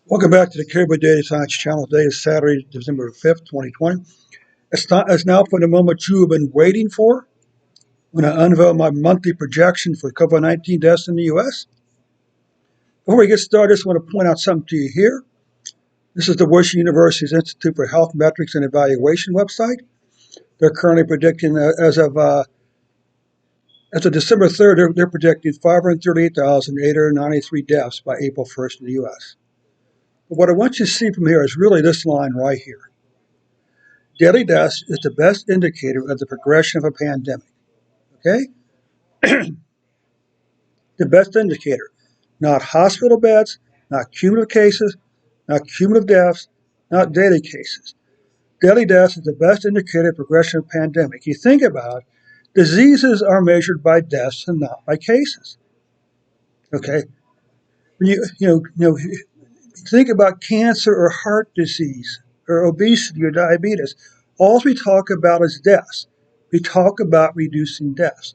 Welcome back to the Caribou Data Science Channel. Today is Saturday, December 5th, 2020. It's now for the moment you have been waiting for when I unveil my monthly projection for COVID-19 deaths in the U.S. Before we get started, I just want to point out something to you here. This is the Washington University's Institute for Health Metrics and Evaluation website. They're currently predicting, as of December 3rd, they're predicting 538,893 deaths by April 1st in the U.S. But what I want you to see from here is really this line right here. Daily deaths is the best indicator of the progression of a pandemic. Okay? The best indicator. Not hospital beds, not cumulative cases, not cumulative deaths, not daily cases. Daily deaths is the best indicator of progression of a pandemic. You think about it, diseases are measured by deaths and not by cases. Okay? When you think about cancer or heart disease or obesity or diabetes, all we talk about is deaths. We talk about reducing deaths.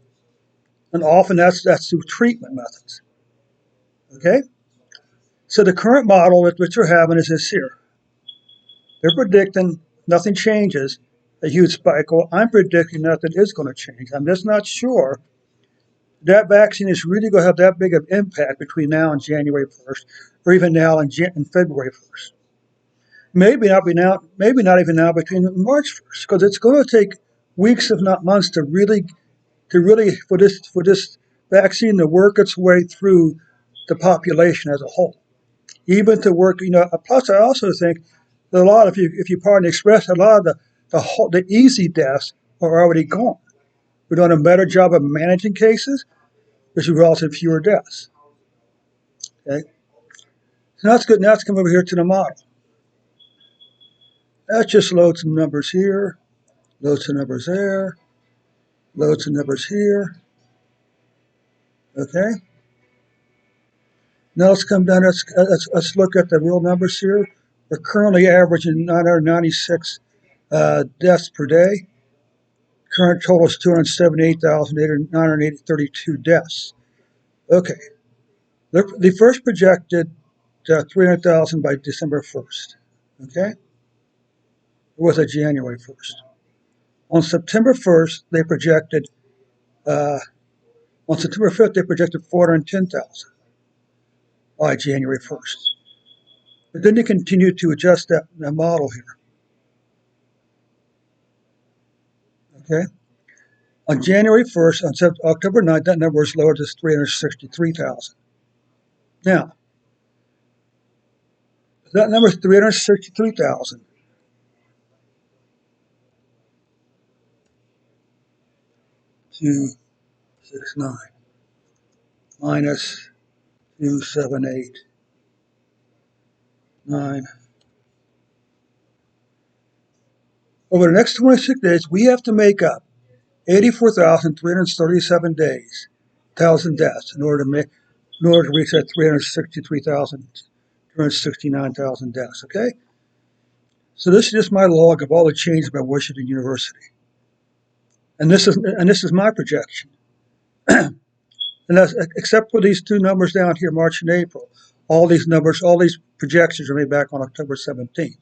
And often that's through treatment methods. Okay? So the current model that you're having is this here. They're predicting nothing changes, a huge spike. Well, I'm predicting nothing is going to change. I'm just not sure that vaccine is really going to have that big of impact between now and January 1st, or even now and February 1st. Maybe not even now between March 1st, because it's going to take weeks, if not months, to really for this vaccine to work its way through the population as a whole. Even to work, plus I also think that a lot of if you pardon the expression, a lot of the easy deaths are already gone. We're doing a better job of managing cases, which results in fewer deaths. Okay, so that's good. Now let's come over here to the model. Let's just load some numbers here, load some numbers there, load some numbers here. Okay. Now let's come down. Let's look at the real numbers here. We're currently averaging 996 deaths per day. Current total is 278,932 deaths. Okay. They first projected 300,000 by December 1st. Okay. Or was it January 1st? On September 1st, they projected, on September 5th, they projected 410,000 by January 1st. But then they continued to adjust that model here. Okay. On January 1st, on October 9th, that number was lowered to 363,000. Now, that number is 363,000. 269 minus 278.9. Over the next 26 days, we have to make up 84,337 days, 1,000 deaths in order to reach that 369,000 deaths. Okay, so this is just my log of all the changes by Washington University, and this is my projection. And that's, except for these two numbers down here, March and April, all these projections are made back on October 17th.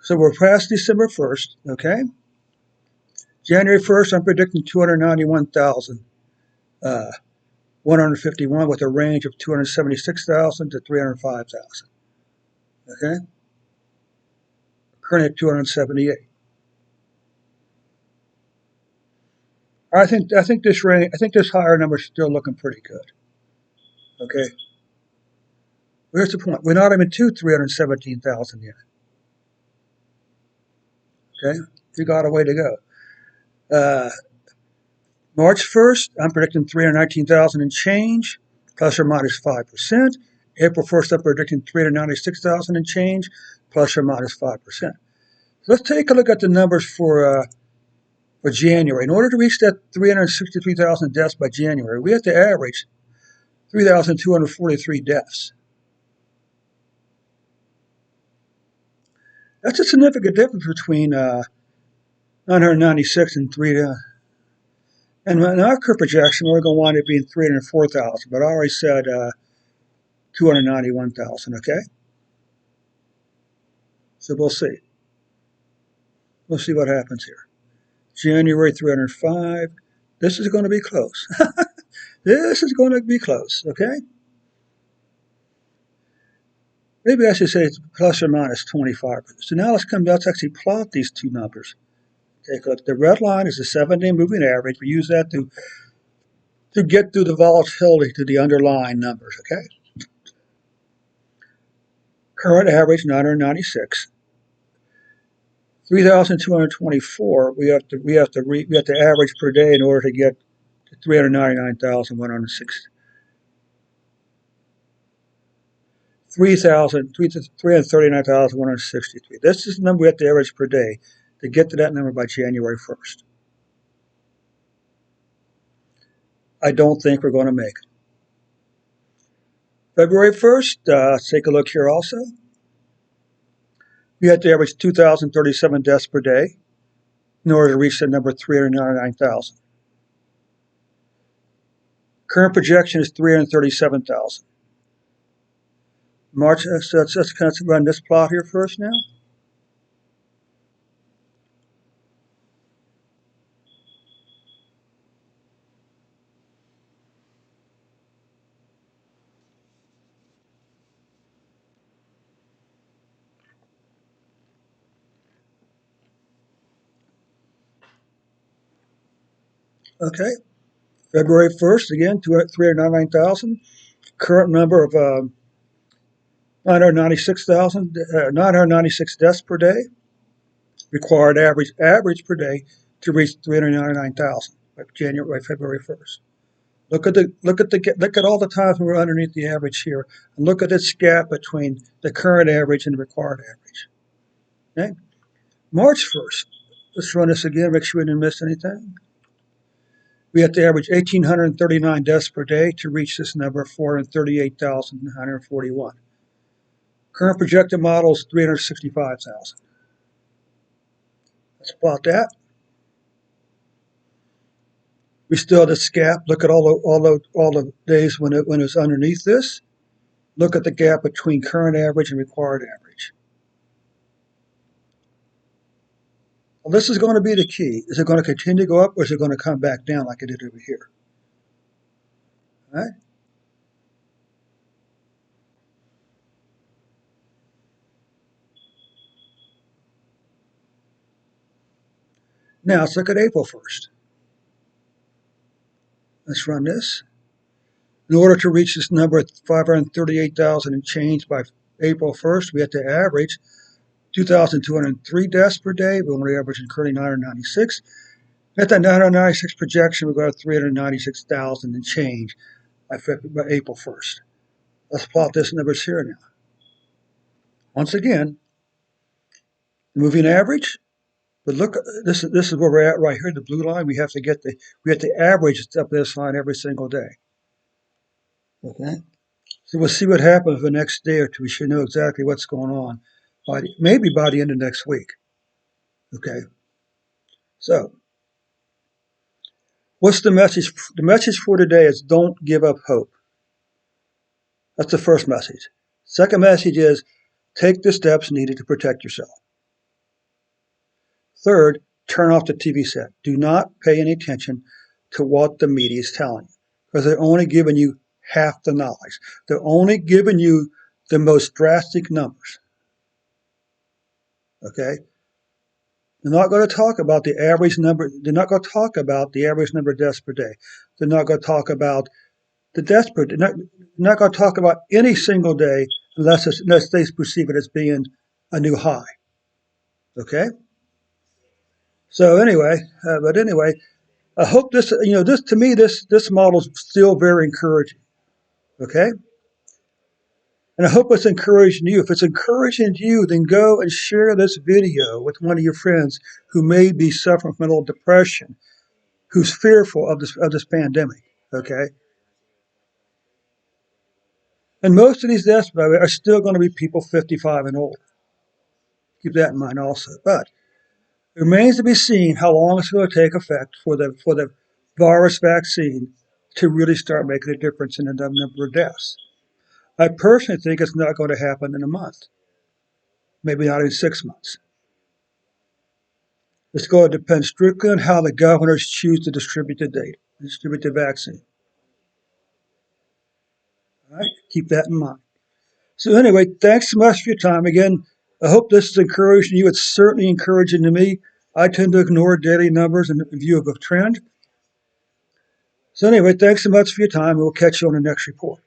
So we're past December 1st, okay? January 1st, I'm predicting 291,151 with a range of 276,000 to 305,000, okay? Currently at 278. I think this higher number is still looking pretty good. Okay. Where's the point? We're not even to 317,000 yet. Okay, we got a way to go. March 1st, I'm predicting 319,000 and change, plus or minus 5%. April 1st, I'm predicting 396,000 and change, plus or minus 5%. So let's take a look at the numbers for January. In order to reach that 363,000 deaths by January, we have to average 3,243 deaths. That's a significant difference between 996 and 3. And in our curve projection, we're going to wind up being 304,000, but I already said 291,000, okay? So we'll see. We'll see what happens here. January 305. This is going to be close. This is going to be close, okay? Maybe I should say it's plus or minus 25. So now let's actually plot these two numbers. Take a look. The red line is the 7-day moving average. We use that to get through the volatility to the underlying numbers, okay? Current average 996. 3,224. We have to average per day in order to get to 399,160. 339,163. This is the number we have to average per day to get to that number by January 1st. I don't think we're going to make it. February 1st, let's take a look here also. We had to average 2,037 deaths per day in order to reach the number 399,000. Current projection is 337,000. March, let's kind of run this plot here first now. Okay, February 1st, again, 399,000. Current number of 996 deaths per day. Required average per day to reach 399,000 by February 1st. Look at all the times we're underneath the average here, and look at this gap between the current average and the required average. Okay, March 1st. Let's run this again. Make sure we didn't miss anything. We have to average 1,839 deaths per day to reach this number of 438,941. Current projected model is 365,000. Let's plot that. We still have this gap. Look at all the days when it was underneath this. Look at the gap between current average and required average. Well, this is going to be the key. Is it going to continue to go up, or is it going to come back down like it did over here? All right. Now let's look at April 1st. Let's run this. In order to reach this number at 538,000 and change by April 1st, we have to average 2,203 deaths per day. We're only averaging currently 996. At that 996 projection, we've got 396,000 and change by April 1st. Let's plot this numbers here now. Once again, the moving average. But look, this is where we're at right here. The blue line. We have to average up this line every single day. Okay. So we'll see what happens the next day or two. We should know exactly what's going on maybe by the end of next week. Okay. So what's the message? The message for today is don't give up hope. That's the first message. Second message is take the steps needed to protect yourself. Third, turn off the TV set. Do not pay any attention to what the media is telling you, because they're only giving you half the knowledge. They're only giving you the most drastic numbers. Okay? They're not going to talk about the average number. They're not going to talk about the average number of deaths per day. They're not going to talk about the deaths per day. They're not going to talk about any single day unless they perceive it as being a new high. Okay? So anyway, I hope this to me, this model is still very encouraging. Okay? And I hope it's encouraging you. If it's encouraging you, then go and share this video with one of your friends who may be suffering from a little depression, who's fearful of this pandemic. Okay? And most of these deaths, by the way, are still going to be people 55 and older. Keep that in mind also. But it remains to be seen how long it's going to take effect for the virus vaccine to really start making a difference in the number of deaths. I personally think it's not going to happen in a month. maybe not in 6 months. It's going to depend strictly on how the governors choose to distribute the vaccine. All right, keep that in mind. So anyway, thanks so much for your time. Again, I hope this is encouraging you. It's certainly encouraging to me. I tend to ignore daily numbers in view of a trend. So anyway, thanks so much for your time. We'll catch you on the next report.